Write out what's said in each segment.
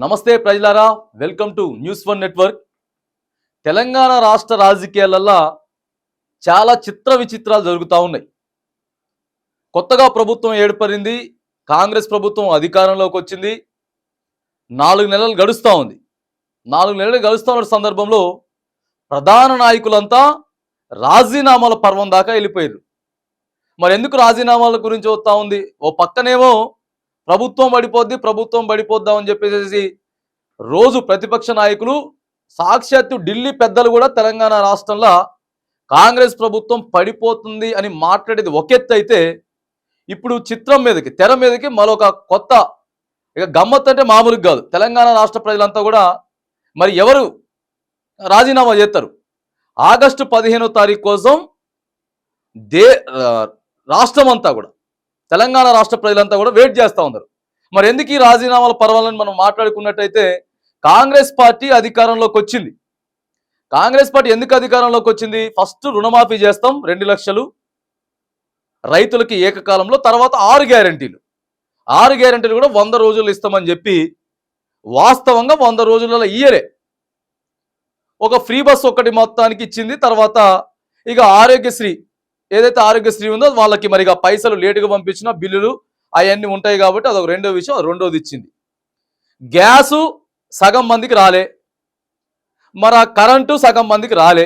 నమస్తే ప్రజలారా, welcome to news one network. Telangana రాష్ట్ర రాజకీయాలలో చాలా చిత్ర విచిత్రాలు జరుగుతూ ఉన్నాయి. కొత్తగా ప్రభుత్వం ఏర్పడింది, కాంగ్రెస్ ప్రభుత్వం అధికారంలోకి వచ్చింది. 4 నెలలు గడుస్తూ ఉంది. 4 నెలలు గడుస్తున్న సందర్భంలో ప్రధాన నాయకులంతా రాజీనామాల పర్వం దాకా వెళ్ళిపోయారు. మరి ఎందుకు రాజీనామాల గురించి వస్తూ ఉంది? ఓ పక్కనేమో ప్రభుత్వం పడిపోద్దాం అని చెప్పేసి రోజు ప్రతిపక్ష నాయకులు, సాక్షాత్తు ఢిల్లీ పెద్దలు కూడా తెలంగాణ రాష్ట్రంలో కాంగ్రెస్ ప్రభుత్వం పడిపోతుంది అని మాట్లాడేది ఒక ఎత్తు అయితే, ఇప్పుడు తెర మీదకి మరొక కొత్త గమ్మత్ అంటే మామూలుగా కాదు. తెలంగాణ రాష్ట్ర ప్రజలంతా కూడా మరి ఎవరు రాజీనామా చేస్తారు? ఆగస్టు 15వ తారీఖు కోసం రాష్ట్రం అంతా కూడా, తెలంగాణ రాష్ట్ర ప్రజలంతా కూడా వెయిట్ చేస్తూ ఉన్నారు. మరి ఎందుకు ఈ రాజీనామాల పర్వాలని మనం మాట్లాడుకున్నట్టయితే, కాంగ్రెస్ పార్టీ అధికారంలోకి వచ్చింది. కాంగ్రెస్ పార్టీ ఎందుకు అధికారంలోకి వచ్చింది? ఫస్ట్ రుణమాఫీ చేస్తాం 2 లక్షలు రైతులకి ఏకకాలంలో, తర్వాత 6 గ్యారెంటీలు. 6 గ్యారెంటీలు కూడా 100 రోజులు ఇస్తామని చెప్పి, వాస్తవంగా 100 రోజులలో ఇయ్యలే. ఒక ఫ్రీ బస్ ఒకటి మొత్తానికి ఇచ్చింది. తర్వాత ఇక ఆరోగ్యశ్రీ, ఏదైతే ఆరోగ్యశ్రీ ఉందో వాళ్ళకి మరి పైసలు లేటుగా పంపించిన బిల్లులు అవన్నీ ఉంటాయి కాబట్టి అదొక రెండో విషయం. రెండోది ఇచ్చింది. గ్యాసు సగం మందికి రాలే, మరి ఆ కరెంటు సగం మందికి రాలే.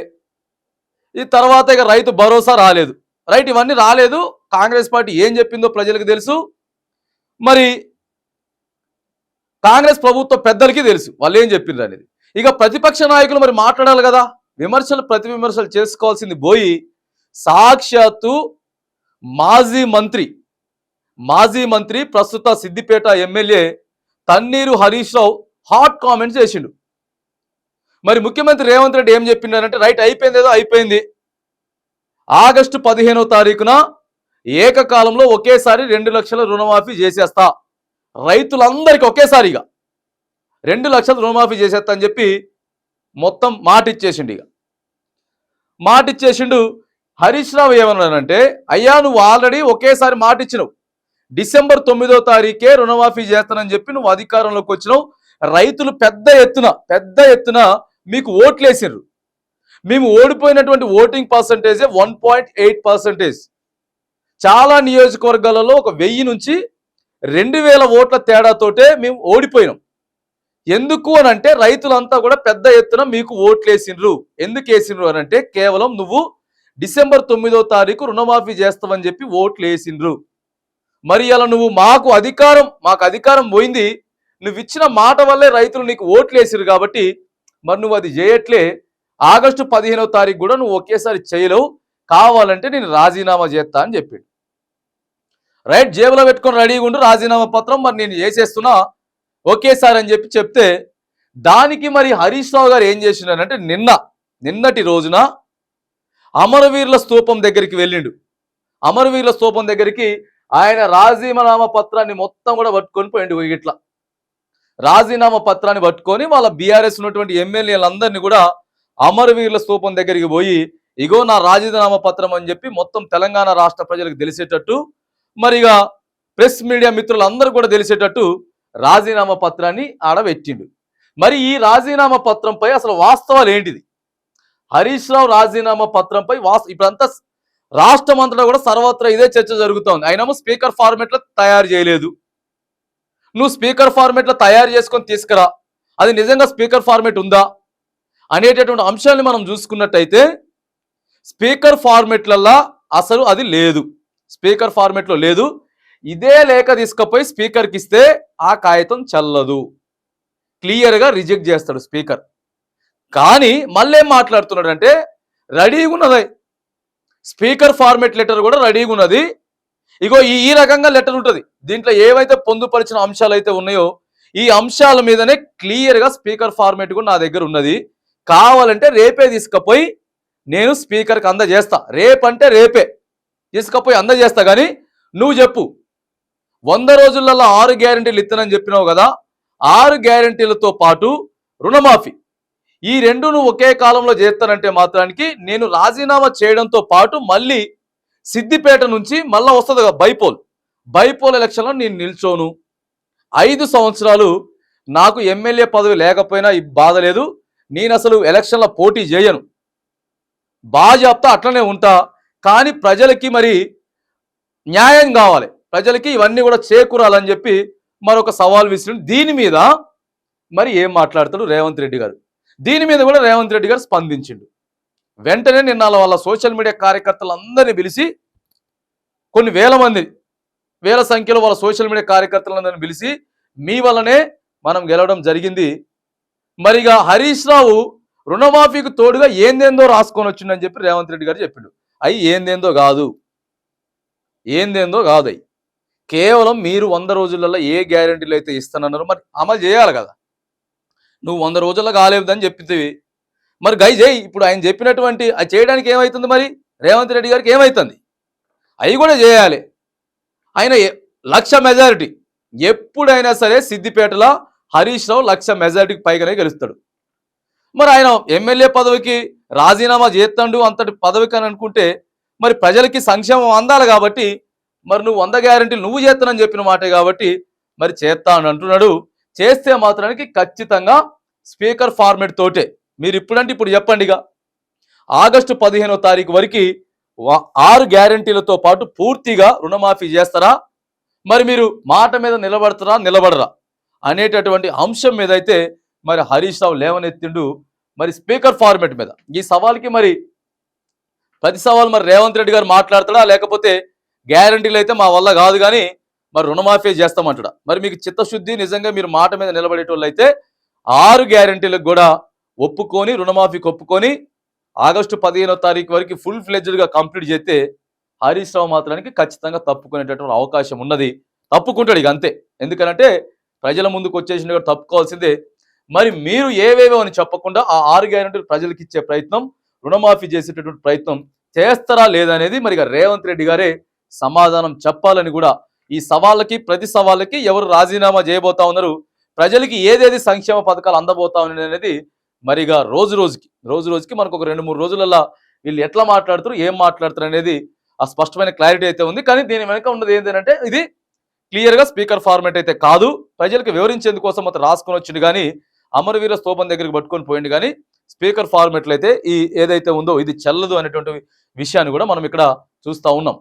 ఈ తర్వాత ఇక రైతు భరోసా రాలేదు. రైట్, ఇవన్నీ రాలేదు. కాంగ్రెస్ పార్టీ ఏం చెప్పిందో ప్రజలకు తెలుసు, మరి కాంగ్రెస్ ప్రభుత్వ పెద్దలకి తెలుసు వాళ్ళు ఏం చెప్పిండ్రు అనేది. ఇక ప్రతిపక్ష నాయకులు మరి మాట్లాడాలి కదా, ప్రతి విమర్శలు చేసుకోవాల్సింది పోయి సాక్షాత్తు మాజీ మంత్రి ప్రస్తుత Siddipet MLA Thanneeru Harish Rao hot comments చేసిండు. మరి ముఖ్యమంత్రి రేవంత్ రెడ్డి ఏం చెప్పిండారంటే, రైట్ అయిపోయింది. ఆగస్టు 15వ తారీఖున ఏకకాలంలో ఒకేసారి 2 లక్షల రుణమాఫీ చేసేస్తా, రైతులందరికీ ఒకేసారిగా 2 లక్షల రుణమాఫీ చేసేస్తా అని చెప్పి మొత్తం మాట ఇచ్చేసిండు. హరీష్ రావు ఏమన్నాడంటే, అయ్యా నువ్వు ఆల్రెడీ ఒకేసారి మాట ఇచ్చినావు, డిసెంబర్ 9వ తారీఖే రుణమాఫీ చేస్తానని చెప్పి నువ్వు అధికారంలోకి వచ్చినావు. రైతులు పెద్ద ఎత్తున మీకు ఓట్లేసిర్రు. మేము ఓడిపోయినటువంటి ఓటింగ్ పర్సంటేజే 1.8%. చాలా నియోజకవర్గాలలో ఒక 1000 నుంచి 2000 ఓట్ల తేడాతోటే మేము ఓడిపోయినాం. ఎందుకు అని అంటే, రైతులంతా కూడా పెద్ద ఎత్తున మీకు ఓట్లేసిండ్రు. ఎందుకు వేసిండ్రు అని అంటే, కేవలం నువ్వు డిసెంబర్ 9వ తారీఖు రుణమాఫీ చేస్తావని చెప్పి ఓట్లు వేసిండ్రు. మరి అలా నువ్వు మాకు అధికారం పోయింది, నువ్వు ఇచ్చిన మాట వల్లే రైతులు నీకు ఓట్లు వేసిరు కాబట్టి మరి నువ్వు అది చేయట్లే. ఆగస్టు 15వ తారీఖు కూడా నువ్వు ఒకేసారి చేయలేవు, కావాలంటే నేను రాజీనామా చేస్తా అని చెప్పిండు. రైట్, జేబులో పెట్టుకొని రెడీగా ఉండు, రాజీనామా పత్రం మరి నేను చేసేస్తున్నా ఒకేసారి అని చెప్తే, దానికి మరి హరీష్ రావు గారు ఏం చేసినారంటే, నిన్నటి రోజున అమరవీరుల స్తూపం దగ్గరికి వెళ్ళిండు. అమరవీరుల స్తూపం దగ్గరికి ఆయన రాజీనామా పత్రాన్ని మొత్తం కూడా పట్టుకొని పోయిండు. ఇట్లా రాజీనామా పత్రాన్ని పట్టుకొని వాళ్ళ బీఆర్ఎస్ ఉన్నటువంటి ఎమ్మెల్యేలందరినీ కూడా అమరవీరుల స్తూపం దగ్గరికి పోయి, ఇగో నా రాజీనామా పత్రం అని చెప్పి మొత్తం తెలంగాణ రాష్ట్ర ప్రజలకు తెలిసేటట్టు, మరిగా ప్రెస్ మీడియా మిత్రులందరూ కూడా తెలిసేటట్టు రాజీనామా పత్రాన్ని ఆడబెట్టిండు. మరి ఈ రాజీనామా పత్రంపై అసలు వాస్తవాలు ఏంటిది? హరీష్ రావు రాజీనామా పత్రంపై ఇప్పుడంతా రాష్ట్రం అంతటా కూడా సర్వత్రా ఇదే చర్చ జరుగుతోంది. ఆయనేమో స్పీకర్ ఫార్మెట్లో తయారు చేయలేదు. నువ్వు స్పీకర్ ఫార్మెట్లో తయారు చేసుకొని తీసుకురా, అది నిజంగా స్పీకర్ ఫార్మెట్ ఉందా అనేటటువంటి అంశాన్ని మనం చూసుకున్నట్టయితే, స్పీకర్ ఫార్మెట్లల్లో అసలు అది లేదు. స్పీకర్ ఫార్మెట్లో లేదు. ఇదే లేఖ తీసుకుపోయి స్పీకర్కి ఇస్తే ఆ కాగితం చల్లదు, క్లియర్గా రిజెక్ట్ చేస్తాడు స్పీకర్. కానీ మళ్ళీ ఏం మాట్లాడుతున్నాడు అంటే, రెడీగా ఉన్నది స్పీకర్ ఫార్మెట్ లెటర్ కూడా రెడీగా ఉన్నది. ఇగో ఈ రకంగా లెటర్ ఉంటుంది. దీంట్లో ఏవైతే పొందుపరిచిన అంశాలు అయితే ఉన్నాయో ఈ అంశాల మీదనే క్లియర్గా స్పీకర్ ఫార్మెట్ కూడా నా దగ్గర ఉన్నది. కావాలంటే రేపే తీసుకుపోయి నేను స్పీకర్కి అందజేస్తా. రేపంటే రేపే తీసుకుపోయి అందజేస్తా. కానీ నువ్వు చెప్పు, 100 రోజులలో 6 గ్యారెంటీలు ఇస్తానని చెప్పినావు కదా, 6 గ్యారెంటీలతో పాటు రుణమాఫీ, ఈ రెండు నువ్వు ఒకే కాలంలో చేస్తానంటే మాత్రానికి నేను రాజీనామా చేయడంతో పాటు మళ్ళీ సిద్దిపేట నుంచి మళ్ళీ వస్తుంది బైపోల్ ఎలక్షన్లో నేను నిల్చోను. 5 సంవత్సరాలు నాకు ఎమ్మెల్యే పదవి లేకపోయినా ఈ బాధ లేదు, నేను అసలు ఎలక్షన్లో పోటీ చేయను, బాజాప్తా అట్లనే ఉంటా, కానీ ప్రజలకి మరి న్యాయం కావాలి, ప్రజలకి ఇవన్నీ కూడా చేకూరాలని చెప్పి మరొక సవాల్ విసిరి దీని మీద మరి ఏం మాట్లాడతాడు రేవంత్ రెడ్డి గారు. దీని మీద కూడా రేవంత్ రెడ్డి గారు స్పందించిండు. వెంటనే నిన్న వాళ్ళ సోషల్ మీడియా కార్యకర్తలందరినీ పిలిచి కొన్ని వేల సంఖ్యలో వాళ్ళ సోషల్ మీడియా కార్యకర్తలందరినీ పిలిచి మీ వల్లనే మనం గెలవడం జరిగింది, మరిగా హరీష్ రావు రుణమాఫీకి తోడుగా ఏందేందో రాసుకొని వచ్చిందని చెప్పి రేవంత్ రెడ్డి గారు చెప్పిండు. అవి ఏందేందో కాదు అయి కేవలం మీరు 100 రోజులలో ఏ గ్యారెంటీలు అయితే ఇస్తానన్నారో మరి అమలు చేయాలి కదా. నువ్వు 100 రోజుల్లో కాలేదని చెప్పితే మరి గై చేయి. ఇప్పుడు ఆయన చెప్పినటువంటి అది చేయడానికి ఏమవుతుంది, మరి రేవంత్ రెడ్డి గారికి ఏమవుతుంది, అవి కూడా చేయాలి. ఆయన 1,00,000 మెజారిటీ ఎప్పుడైనా సరే సిద్దిపేటలో హరీష్ రావు 1,00,000 మెజారిటీకి పైగానే గెలుస్తాడు. మరి ఆయన ఎమ్మెల్యే పదవికి రాజీనామా చేస్తాడు అంతటి పదవికి అని అనుకుంటే మరి ప్రజలకి సంక్షేమం అందాలి కాబట్టి మరి నువ్వు 100 గ్యారెంటీలు నువ్వు చేస్తానని చెప్పిన మాటే కాబట్టి మరి చేస్తా అని అంటున్నాడు. చేస్తే మాత్రానికి ఖచ్చితంగా స్పీకర్ ఫార్మేట్ తోటే మీరు ఇప్పుడంటే ఇప్పుడు చెప్పండిగా ఆగస్టు 15వ తారీఖు వరకు 6 గ్యారెంటీలతో పాటు పూర్తిగా రుణమాఫీ చేస్తారా, మరి మీరు మాట మీద నిలబడరా అనేటటువంటి అంశం మీద అయితే మరి హరీష్ రావు లేవనెత్తిండు. మరి స్పీకర్ ఫార్మేట్ మీద ఈ సవాల్కి మరి ప్రతి సవాల్ మరి రేవంత్ రెడ్డి గారు మాట్లాడతాడా, లేకపోతే గ్యారెంటీలు అయితే మా వల్ల కాదు కానీ మరి రుణమాఫీ చేస్తామంటాడా. మరి మీకు చిత్తశుద్ధి నిజంగా మీరు మాట మీద నిలబడేటోళ్ళు అయితే 6 గ్యారెంటీలకు కూడా ఒప్పుకొని రుణమాఫీకి ఒప్పుకొని ఆగస్టు 15వ తారీఖు వరకు ఫుల్ ఫ్లెడ్జ్డ్గా కంప్లీట్ చేస్తే హరీష్ రావు మాత్రానికి ఖచ్చితంగా తప్పుకునేటటువంటి అవకాశం ఉన్నది. తప్పుకుంటాడు ఇక అంతే, ఎందుకనంటే ప్రజల ముందుకు వచ్చేసిన తప్పుకోవాల్సిందే. మరి మీరు ఏవేవో అని చెప్పకుండా ఆ 6 గ్యారెంటీలు ప్రజలకు ఇచ్చే ప్రయత్నం, రుణమాఫీ చేసేటటువంటి ప్రయత్నం చేస్తారా లేదనేది మరి రేవంత్ రెడ్డి గారే సమాధానం చెప్పాలని కూడా ఈ సవాళ్ళకి ప్రతి సవాళ్ళకి ఎవరు రాజీనామా చేయబోతా ఉన్నారు, ప్రజలకి ఏదేది సంక్షేమ పథకాలు అందబోతా ఉన్నాయి అనేది మరిగా రోజు రోజుకి మనకు ఒక 2-3 రోజులలో వీళ్ళు ఎట్లా మాట్లాడుతారు ఏం మాట్లాడతారు అనేది ఆ స్పష్టమైన క్లారిటీ అయితే ఉంది. కానీ దీని వెనక ఉన్నది ఏంటంటే ఇది క్లియర్గా స్పీకర్ ఫార్మేట్ అయితే కాదు, ప్రజలకు వివరించేందుకోసం మాత్రం రాసుకొని వచ్చింది కానీ అమరవీర స్తూపం దగ్గరికి పట్టుకొని పోయింది కానీ స్పీకర్ ఫార్మేట్లు అయితే ఈ ఏదైతే ఉందో ఇది చెల్లదు అనేటువంటి విషయాన్ని కూడా మనం ఇక్కడ చూస్తూ ఉన్నాం.